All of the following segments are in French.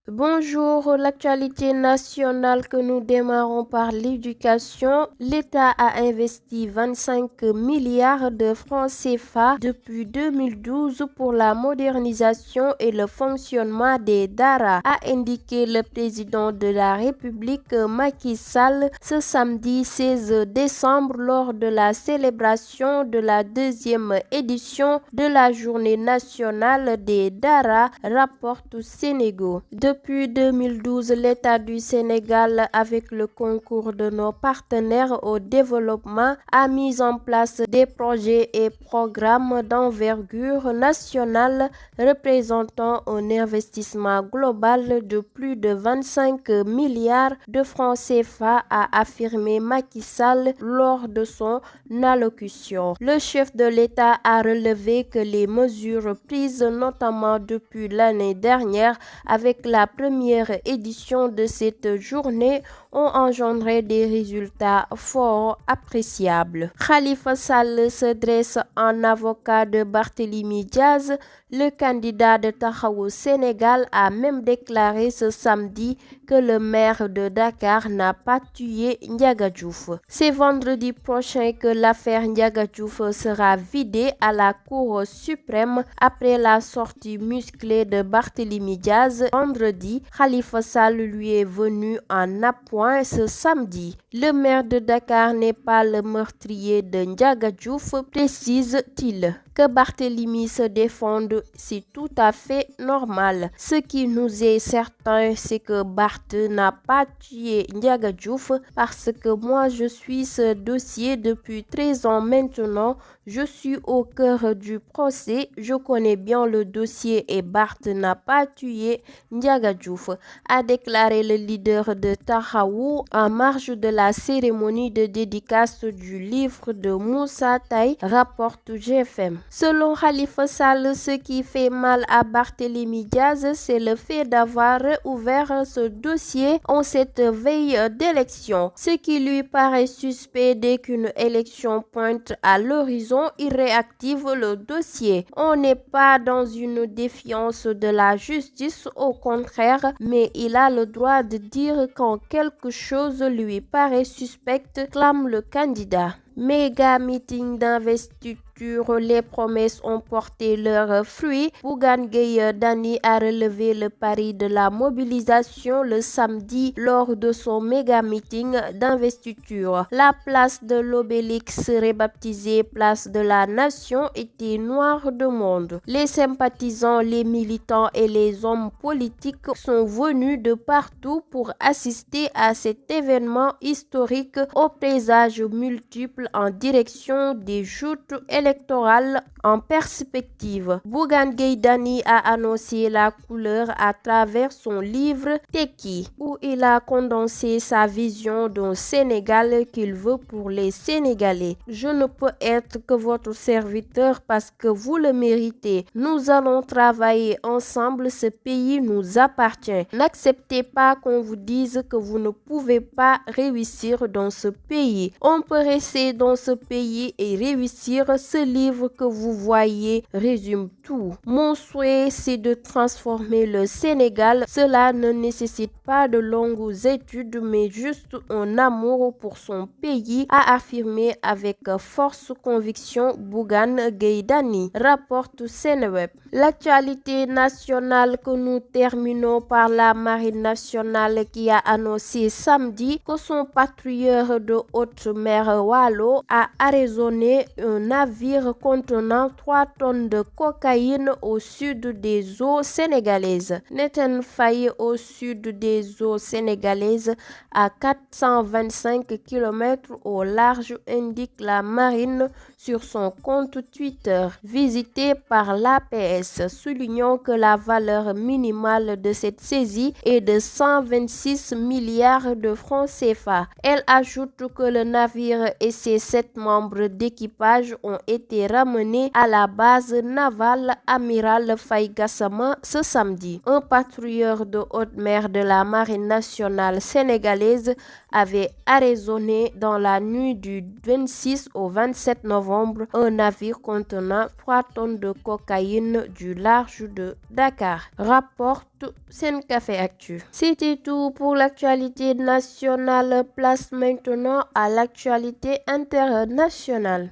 Bonjour, l'actualité nationale que nous démarrons par l'éducation. L'État a investi 25 milliards de francs CFA depuis 2012 pour la modernisation et le fonctionnement des DARA, a indiqué le président de la République Macky Sall ce samedi 16 décembre lors de la célébration de la deuxième édition de la Journée nationale des DARA, rapporte Sénégal. Depuis 2012, l'État du Sénégal, avec le concours de nos partenaires au développement, a mis en place des projets et programmes d'envergure nationale représentant un investissement global de plus de 25 milliards de francs CFA, a affirmé Macky Sall lors de son allocution. Le chef de l'État a relevé que les mesures prises notamment depuis l'année dernière avec la première édition de cette journée ont engendré des résultats fort appréciables. Khalifa Sall se dresse en avocat de Barthélémy Diaz. Le candidat de Taxawu Sénégal a même déclaré ce samedi que le maire de Dakar n'a pas tué Ndiaga Diouf. C'est vendredi prochain que l'affaire Ndiaga Diouf sera vidée à la Cour suprême après la sortie musclée de Barthélémy Diaz. Vendredi, Khalifa Sall lui est venu en appoint ce samedi. Le maire de Dakar n'est pas le meurtrier de Ndiaga Diouf, précise-t-il. Que Barthélémy se défende, c'est tout à fait normal. Ce qui nous est certain, c'est que Barth n'a pas tué Ndiaga Diouf parce que moi je suis ce dossier depuis 13 ans maintenant. Je suis au cœur du procès, je connais bien le dossier et Barth n'a pas tué Ndiaga Diouf, a déclaré le leader de Taxawu en marge de la cérémonie de dédicace du livre de Moussa Taye, rapporte GFM. Selon Khalifa Sall, ce qui fait mal à Barthélémy Diaz, c'est le fait d'avoir ouvert ce dossier en cette veille d'élection. Ce qui lui paraît suspect dès qu'une élection pointe à l'horizon, il réactive le dossier. On n'est pas dans une défiance de la justice, au contraire, mais il a le droit de dire quand quelque chose lui paraît suspect, clame le candidat. Méga meeting d'investiture, les promesses ont porté leurs fruits. Bougane Gueye Dany a relevé le pari de la mobilisation le samedi lors de son méga meeting d'investiture. La place de l'Obélisque, rebaptisée place de la Nation, était noire de monde. Les sympathisants, les militants et les hommes politiques sont venus de partout pour assister à cet événement historique aux présages multiples en direction des joutes électorales en perspective. Bougane Gueye Dany a annoncé la couleur à travers son livre Tekki, où il a condensé sa vision d'un Sénégal qu'il veut pour les Sénégalais. Je ne peux être que votre serviteur parce que vous le méritez. Nous allons travailler ensemble, ce pays nous appartient. N'acceptez pas qu'on vous dise que vous ne pouvez pas réussir dans ce pays. On peut rester dans ce pays et réussir. Ce livre que vous voyez résume tout. Mon souhait, c'est de transformer le Sénégal. Cela ne nécessite pas de longues études, mais juste un amour pour son pays, a affirmé avec force conviction Bougane Gueye Dany, rapporte Seneweb. L'actualité nationale que nous terminons par la Marine nationale qui a annoncé samedi que son patrouilleur de haute mer Wallo a arraisonné un navire contenant 3 tonnes de cocaïne au sud des eaux sénégalaises. Neten Faye, au sud des eaux sénégalaises, à 425 km au large, indique la marine sur son compte Twitter, visité par l'APS, soulignant que la valeur minimale de cette saisie est de 126 milliards de francs CFA. Elle ajoute que le navire et ses 7 membres d'équipage ont été ramenés à la base navale Amiral Faye Gassama ce samedi. Un patrouilleur de haute mer de la Marine nationale sénégalaise avait arraisonné dans la nuit du 26 au 27 novembre un navire contenant 3 tonnes de cocaïne du large de Dakar, rapporte Sencafé Actu. C'était tout pour l'actualité nationale. Place maintenant à l'actualité internationale.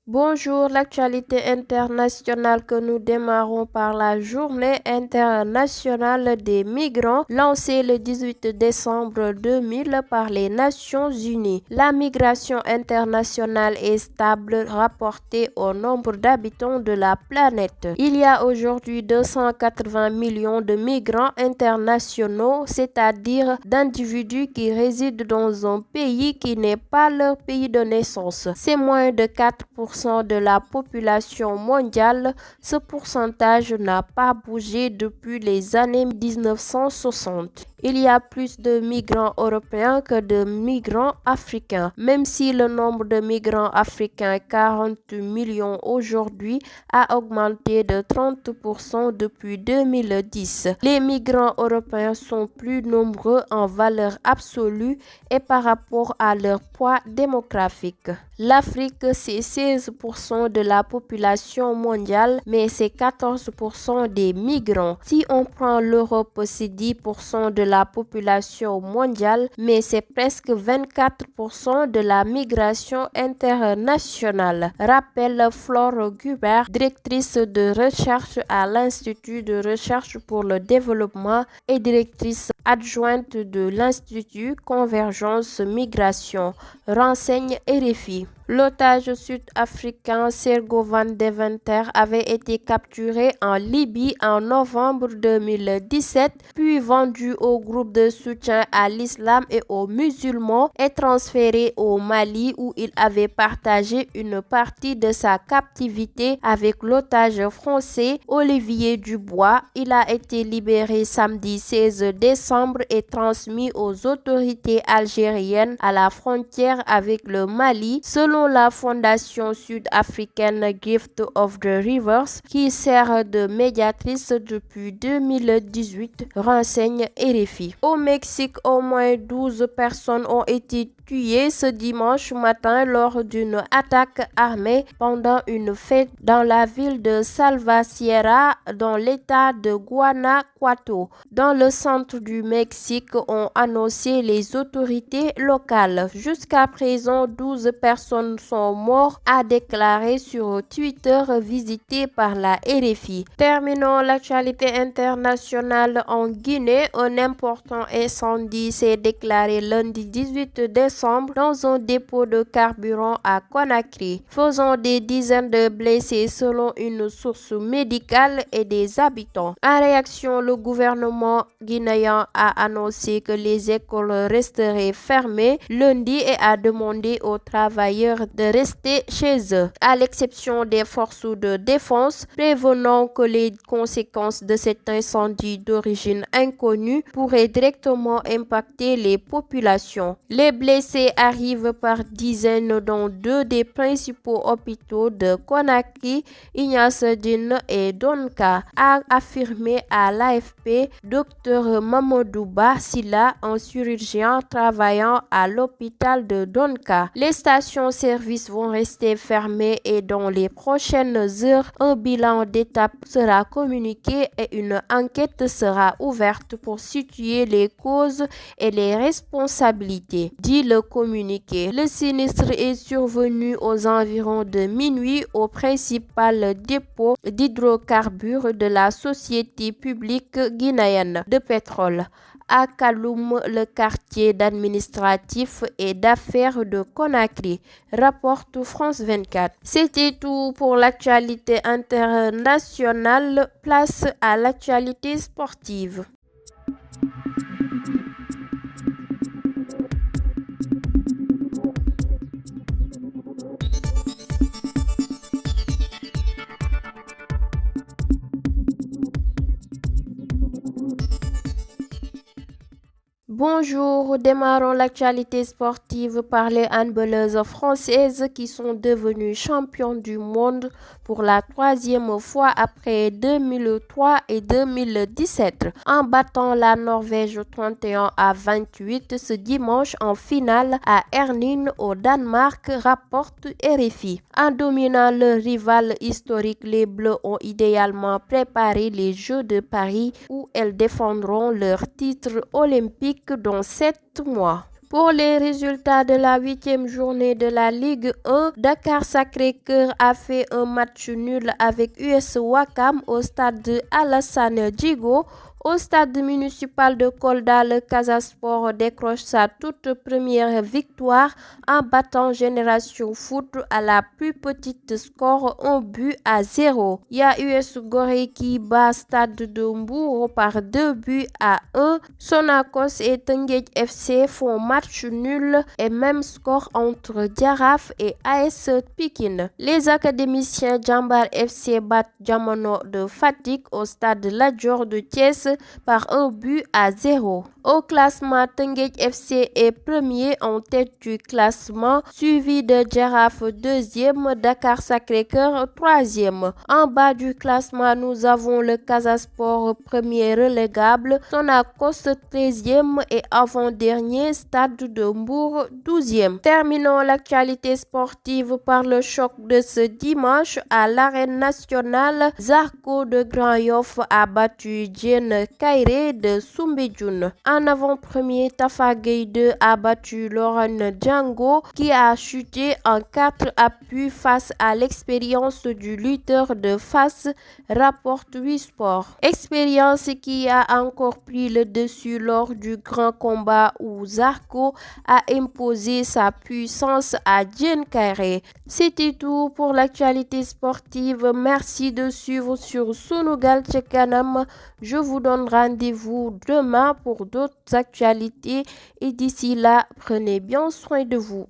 Bonjour, l'actualité internationale que nous démarrons par la journée internationale des migrants lancée le 18 décembre 2000 par les Nations Unies. La migration internationale est stable rapportée au nombre d'habitants de la planète. Il y a aujourd'hui 280 millions de migrants internationaux, c'est-à-dire d'individus qui résident dans un pays qui n'est pas leur pays de naissance. C'est moins de 4% de la population mondiale. Ce pourcentage n'a pas bougé depuis les années 1960. Il y a plus de migrants européens que de migrants africains. Même si le nombre de migrants africains, 40 millions aujourd'hui, a augmenté de 30% depuis 2010. Les migrants européens sont plus nombreux en valeur absolue et par rapport à leur poids démographique. L'Afrique, c'est 16% de la population mondiale, mais c'est 14% des migrants. Si on prend l'Europe, c'est 10% de la population mondiale, mais c'est presque 24% de la migration internationale. Rappelle Flore Gubert, directrice de recherche à l'Institut de recherche pour le développement et directrice adjointe de l'Institut Convergence Migration, renseigne RFI. L'otage sud-africain Sergo Van Deventer avait été capturé en Libye en novembre 2017, puis vendu au groupe de soutien à l'islam et aux musulmans et transféré au Mali où il avait partagé une partie de sa captivité avec l'otage français Olivier Dubois. Il a été libéré samedi 16 décembre et transmis aux autorités algériennes à la frontière avec le Mali, selon la fondation sud-africaine Gift of the Rivers, qui sert de médiatrice depuis 2018, renseigne RFI. Au Mexique, au moins 12 personnes ont été tuées ce dimanche matin lors d'une attaque armée pendant une fête dans la ville de Salvatierra, dans l'état de Guanajuato. Dans le centre du Mexique, ont annoncé les autorités locales. Jusqu'à présent, 12 personnes sont mortes, a déclaré sur Twitter visité par la RFI. Terminons l'actualité internationale en Guinée. Un important incendie s'est déclaré lundi 18 décembre dans un dépôt de carburant à Conakry, faisant des dizaines de blessés selon une source médicale et des habitants. En réaction, le gouvernement guinéen a annoncé que les écoles resteraient fermées lundi et a demandé aux travailleurs de rester chez eux, à l'exception des forces de défense, prévenant que les conséquences de cet incendie d'origine inconnue pourraient directement impacter les populations. Les blessés arrivent par dizaines dans 2 des principaux hôpitaux de Conakry, Ignace Dine et Donka, a affirmé à l'AFP Dr Mamadou Ba Silla, un chirurgien travaillant à l'hôpital de Donka. Les stations-service vont rester fermées et dans les prochaines heures, un bilan d'étape sera communiqué et une enquête sera ouverte pour situer les causes et les responsabilités, dit le le communiqué. Le sinistre est survenu aux environs de minuit au principal dépôt d'hydrocarbures de la société publique guinéenne de pétrole à Kaloum, le quartier d'administratif et d'affaires de Conakry, rapporte France 24. C'était tout pour l'actualité internationale. Place à l'actualité sportive. Bonjour, démarrons l'actualité sportive par les handballeuses françaises qui sont devenues championnes du monde pour la troisième fois après 2003 et 2017 en battant la Norvège 31-28 ce dimanche en finale à Herning au Danemark, rapporte RFI. En dominant le rival historique, les Bleus ont idéalement préparé les Jeux de Paris où elles défendront leur titre olympique dans 7 mois. Pour les résultats de la 8e journée de la Ligue 1, Dakar Sacré-Cœur a fait un match nul avec US Ouakam au stade Alassane Djigo. Au stade municipal de Kolda, le Casa Sport décroche sa toute première victoire en battant Génération Foot à la plus petite score 1-0. Il y a US Gorée qui bat Stade de Mbourg par 2-1. Sonacos et Teungueth FC font match nul et même score entre Jaraaf et AS Pikine. Les académiciens Jambar FC battent Jamono de Fatick au stade Lat Dior de Thiès par 1-0. Au classement, Teungueth FC est premier en tête du classement, suivi de Jaraaf deuxième, Dakar Sacré-Cœur troisième. En bas du classement, nous avons le Casa Sport premier relégable, Sonacos 13e et avant-dernier, Stade de Mbourg 12e. Terminons l'actualité sportive par le choc de ce dimanche à l'arène nationale. Zarko de Grand Yoff a battu Diène Kairé de Soumbédioune. En avant-premier, Tafa Gueye 2 a battu Laurent Django qui a chuté en 4 appuis face à l'expérience du lutteur de face, rapporte 8 Sport. Expérience qui a encore pris le dessus lors du grand combat où Zarko a imposé sa puissance à Diène Kairé. C'était tout pour l'actualité sportive. Merci de suivre sur Sunugal ca Kanam. Je vous donne rendez-vous demain pour d'autres actualités et d'ici là, prenez bien soin de vous.